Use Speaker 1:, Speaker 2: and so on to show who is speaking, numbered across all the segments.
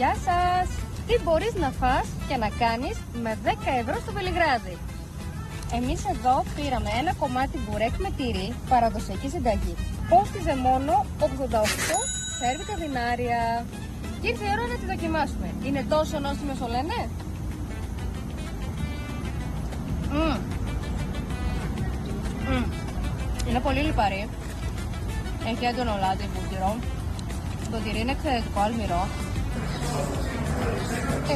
Speaker 1: Γεια σας! Τι μπορείς να φας και να κάνεις με 10 ευρώ στο Βελιγράδι? Εμείς εδώ πήραμε ένα κομμάτι μπουρέκ με τυρί, παραδοσιακή συνταγή. Κόστιζε μόνο 88 σέρβικα δινάρια. Και ήρθε η ώρα να τη δοκιμάσουμε. Είναι τόσο νόστιμη όσο λένε? Είναι πολύ λιπαρή. Έχει έντονο λάδι βούτυρο. Το τυρί είναι εξαιρετικό αλμυρό.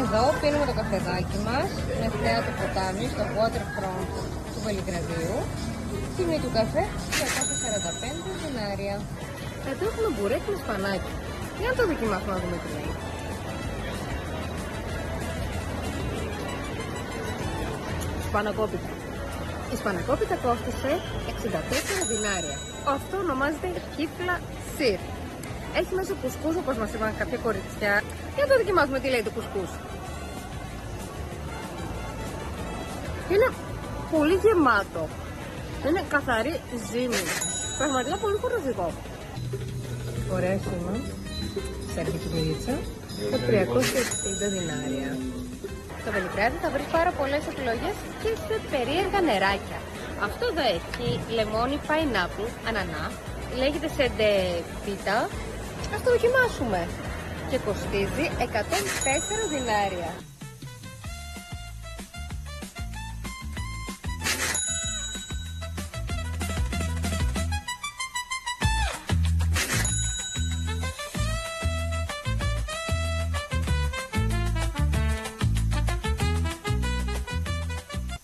Speaker 1: Εδώ πίνουμε το καφεδάκι μας με θέα το ποτάμι στο waterfront του Βελιγραδίου. Τιμή του καφέ 245 δινάρια. Εδώ έχουμε μπουρέκ με σπανάκι. Για να το δοκιμάσουμε να δούμε τι λέει. Σπανακόπιτα. Η σπανακόπιτα κόστησε 64 δινάρια. Αυτό ονομάζεται κύφλα σιρ. Έχει μέσα κουσκούς, όπως μας είπαν κάποια κοριτσιά. Για να το δοκιμάσουμε τι λέει το κουσκούς. Είναι πολύ γεμάτο. Είναι καθαρή ζύμη. Πραγματικά πολύ χοροδικό. Ωραία σήμα. Σερβική πυρίτσα. Τα 360 δινάρια. Στο Βελιγράδι θα βρεις πάρα πολλές επιλογές και σε περίεργα νεράκια. Αυτό εδώ έχει λεμόνι, pineapple, ανανά. Λέγεται σεντε πίτα. Ας το δοκιμάσουμε. Και κοστίζει 104 δινάρια.